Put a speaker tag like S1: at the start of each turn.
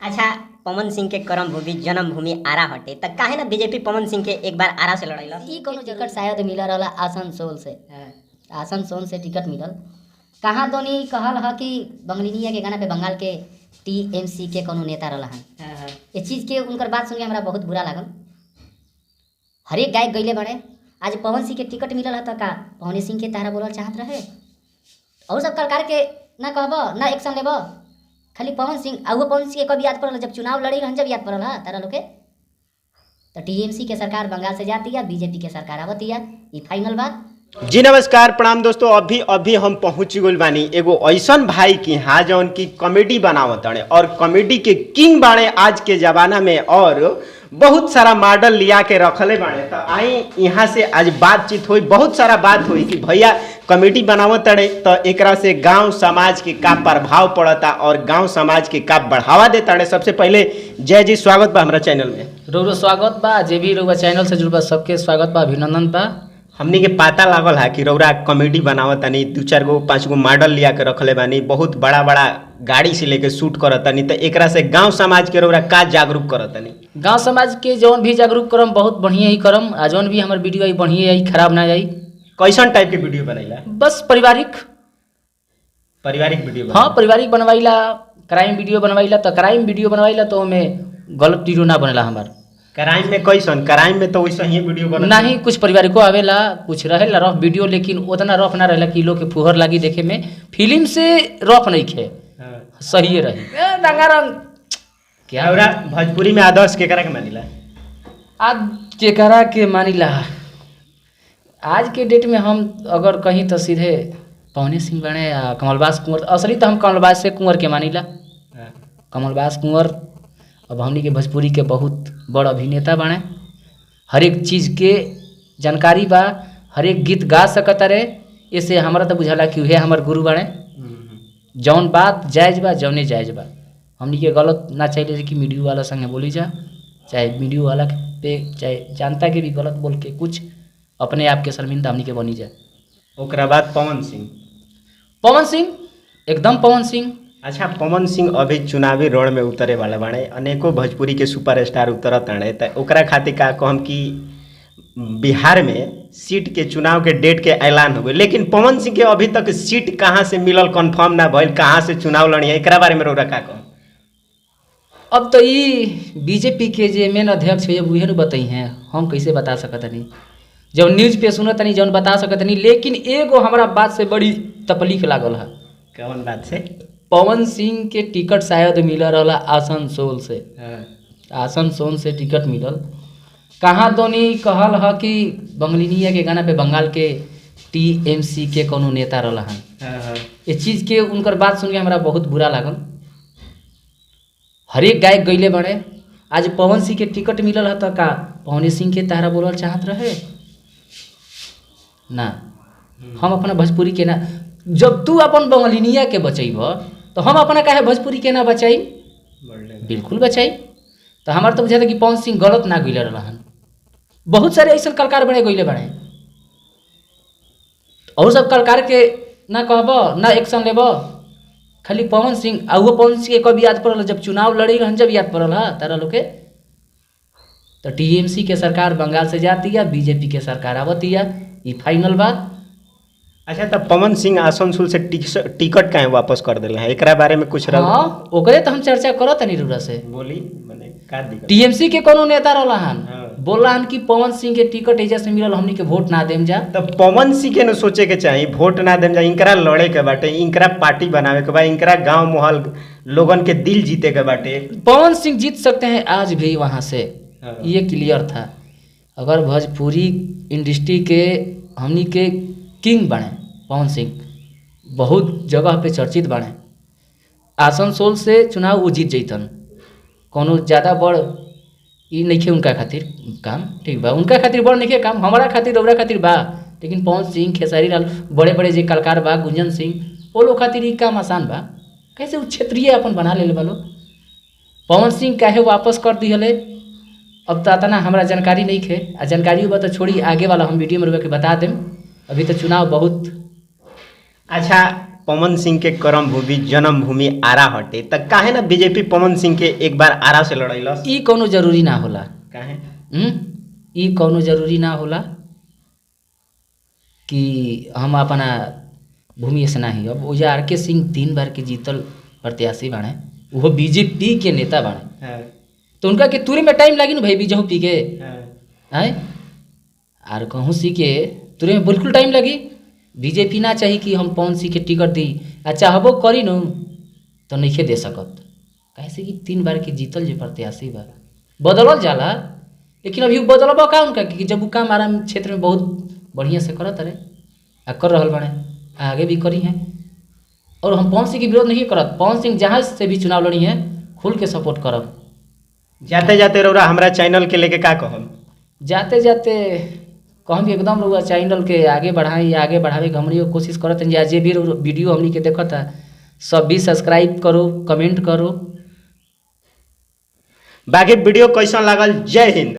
S1: अच्छा, पवन सिंह के कर्म भूमि जन्म भूमि आरा हटे त काहे ना बीजेपी पवन सिंह के एक बार आरा से लड़ैला।
S2: ई कोनो टिकट शायद मिलल रहला आसनसोल से। आसनसोल से टिकट मिलल। कहाँ दोनी कहल ह कि बंगलिनिया के गाना पे बंगाल के टीएमसी के कोनो नेता रहला हन। ये चीज के उनकर बात सुन के हमरा बहुत बुरा लागल। हर एक गायक गईले बड़े। आज पवन सिंह के टिकट मिलल ह त का पवन सिंह के तारा बोलल चाहत रहे। और सब कलाकार के ना कहब ना एक्शन लेब। खाली पवन सिंह आउ पवन सिंह के कब याद पड़ल जब चुनाव लड़ी रहन, जब याद पड़ल है तारा लोग के। तो टीएमसी के सरकार बंगाल से जाती है, बीजेपी के सरकार आवती है, ये फाइनल बात।
S3: जी नमस्कार प्रणाम दोस्तों। अभी हम पहुंच गइल बानी एगो ऐसन भाई की हाँ जौन की कॉमेडी बनावत ताड़े और कॉमेडी के किंग बाड़े आज के जमाना में और बहुत सारा मॉडल लिया के रखले बाड़े। तो आई यहाँ से आज बातचीत हुई, बहुत सारा बात हुई कि भैया कॉमेडी बनावत ताड़े तो एकरा से गांव समाज के का प्रभाव पड़ता और गांव समाज के का बढ़ावा देता ताड़े। सबसे पहले जय जी, स्वागत बा हमारा चैनल में।
S4: रोरो स्वागत बा, जे भी रउआ चैनल से जुड़बा सबके स्वागत बा, अभिनंदन बा।
S3: हमनी के पता लागल है कि रौरा कॉमेडी बनावत तानी, 2-4 गो 5 गो मॉडल लिया के रखले बानी, बहुत बड़ा बड़ा गाड़ी से लेके शूट करत तानी। तो एकरा से गांव समाज के रौरा का जागरूक करत तानी?
S4: गांव समाज के जौन भी जागरूक करम बहुत बढ़िया ही करम। आ जौन भी हमार वीडियो आई बढ़िया आई, खराब ना आई।
S3: कैसन टाइप के वीडियो बनैला?
S4: बस पारिवारिक
S3: वीडियो
S4: हाँ, पारिवारिक बनवाइला। क्राइम वीडियो बनवाइला तो क्राइम वीडियो बनवाइला तो हमें गलत वीडियो ना बनेला। हमार
S3: क्राइम में कैसन? क्राइम में तो वैसा ही वीडियो बना
S4: नहीं, कुछ पारिवारिको आवेला, कुछ रहेला रफ वीडियो, लेकिन उतना रफ ना रहेला कि लोग के फुहर लागी देखे में। फिल्म से रफ नहीं खे, सही रही रंगारंग। क्या
S3: रौरा भोजपुरी में आदर्श केकरा के मानिला?
S4: आज केकरा के मानिला? आज के डेट में हम अगर कहीं तो सीधे पवन सिंह बने या कमलबास कुंवर। असली तो हम कमलबास से कुंवर के मानिला। कमलबास कुंवर अब हमनी के भोजपुरी के बहुत बड़ अभिनेता बने। हर एक चीज़ के जानकारी बा, हर एक गीत गा सकत रहे। ऐसे हमारा तो बुझाला कि वह हमार गुरु बने। जौन बात जायज बा जौने जायज बा, हमनी के गलत ना चाहिए कि मीडिया वाला संगे बोली जा, चाहे मीडिया वाला पे चाहे जनता के भी गलत बोल के कुछ अपने आप के शर्मिंदा हमनी के बनी जाए।
S3: ओकरा बाद पवन सिंह एकदम पवन सिंह। अच्छा, पवन सिंह अभी चुनावी रण में उतरे वाला बाड़े, अनेकों भोजपुरी के सुपरस्टार उतरत ताड़े। तो ओकरा खातिर का कहम कि बिहार में सीट के चुनाव के डेट के ऐलान हो गए, लेकिन पवन सिंह के अभी तक सीट कहाँ से मिलल कंफर्म ना भइल, कहाँ से चुनाव लड़ी है, एकरा बारे में रौरा का कहम?
S4: अब तो ये बीजेपी के जे मेन अध्यक्ष है उहे न बताई हैं, हम कैसे बता सकत नहीं। जब न्यूज पे सुनत नहीं जौन बता सकत नहीं। लेकिन एगो हमारा बात से बड़ी तकलीफ लागल है।
S3: कौन बात से?
S4: पवन सिंह के टिकट शायद मिलल रहला आसनसोल से। आसनसोल से टिकट मिलल। कहाँ दोनी कहल ह कि बंगलिनिया के गाना पे बंगाल के टीएमसी के कोनो नेता रहला हन। ये चीज़ के उनकर बात सुन के हमरा बहुत बुरा लागल। हर एक गायक गईले बड़े। आज पवन सिंह के टिकट मिलल है तो का पवन सिंह के तारा बोलल चाहत रहे ना। हम अपना भोजपुरी के ना, जब तू अपन बंगलिनिया के बचैब तो हम अपना काहे भोजपुरी के ना बचाई? बिल्कुल बचाई। तो हमार तो बुझाता कि पवन सिंह गलत ना गईले रहन। बहुत सारे ऐसे कलाकार बड़े गईले बड़े और सब कलाकार के ना कहब ना एक्शन लेब। खाली पवन सिंह आउ पवन सिंह के कब याद पड़ल जब चुनाव लड़ी रहन, जब याद पड़ल है तारा लोग के। तो टीएमसी के सरकार बंगाल से जाती है, बीजेपी के सरकार आवती है, ये फाइनल बात।
S3: अच्छा, तो पवन सिंह आसनसोल से टिकट काहे वापस कर दिले हैं, एकरा बारे में कुछ रहा?
S4: हाँ, ओकरे तो हम चर्चा करत नहीं रूरा से।
S3: बोली माने का दिक्कत?
S4: टीएमसी के कोनो नेता रहला हन, बोल रहा हन कि पवन सिंह के टिकट एजा से मिलल, हमनी के वोट ना देम जा।
S3: तो पवन सिंह के न सोचे के चाहिए वोट ना देम जा, इनकरा लड़े के बाटे, इनकरा पार्टी बनावे के बा, इनकरा गांव मोहल लोगन के दिल जीते के बाटे।
S4: पवन सिंह जीत सकते हैं आज भी वहां से, ये क्लियर था। अगर भोजपुरी इंडस्ट्री के हमनी के किंग बने पवन सिंह, बहुत जगह पे चर्चित बने। आसनसोल से चुनाव वो जीत जैतन। कोनो ज़्यादा बड़ ई नहीं खे उनका खातिर काम, ठीक बा, उनका खातिर बड़ नहीं खे काम, हमारा खातिर रौरा खातिर बा। लेकिन पवन सिंह, खेसारी लाल, बड़े बड़े जे कलाकार बा, गुंजन सिंह, वो लोग खातिर ई काम आसान बा। कैसे वो क्षेत्रीय अपन बना ले बा लोग। पवन सिंह काहे वापस कर दिहले अब तो इतना हमारा जानकारी नहीं खे। आ जानकारी बा तो छोड़ी, आगे वाला हम वीडियो में के बता देम। अभी तो चुनाव बहुत।
S3: अच्छा, पवन सिंह के कर्म भूमि जन्मभूमि आरा हटे त काहे ना बीजेपी पवन सिंह के एक बार आरा से लड़ैलस?
S4: ई कोनो जरूरी ना होला।
S3: काहे?
S4: ई कोनो जरूरी ना होला कि हम अपना भूमि से नहीं। अब ओजा आर के सिंह 3 बार के जीतल प्रत्याशी बाड़े, वो बीजेपी के नेता बाड़े।
S3: हाँ,
S4: तो उनका के तुरे में टाइम लागी न भाई बीजहू पी के
S3: हाँ।
S4: आए आर कहूँ सी के तुरे में बिल्कुल टाइम लगी। बीजेपी ना चाही कि हम पवन सिंह के टिकट दी आ चाहबो करी न तो नहीं दे सकत, काहे से कि 3 बार के जीतल जे प्रत्याशी बा बदलल जाला। लेकिन अभी बदलबा का उनका कि जब वो काम आराम क्षेत्र में बहुत बढ़िया से करत रहे आ कर रहल बाड़े, आगे भी करी हैं। और हम पवन सिंह के विरोध नहीं करत, पवन सिंह जहाँ से भी चुनाव लड़ी हैं खुल के सपोर्ट करब।
S3: जाते जाते रौरा हमरा चैनल के लेके का कहब?
S4: जाते जाते कहम कि एकदम रउआ चैनल के आगे बढ़ाई, आगे बढ़ावे के हमनी कोशिश करत हैं। जे भी वीडियो हमनी के देखत है सब भी सब्सक्राइब करो, कमेंट करो।
S3: बाकी वीडियो कैसा लागल? जय हिंद।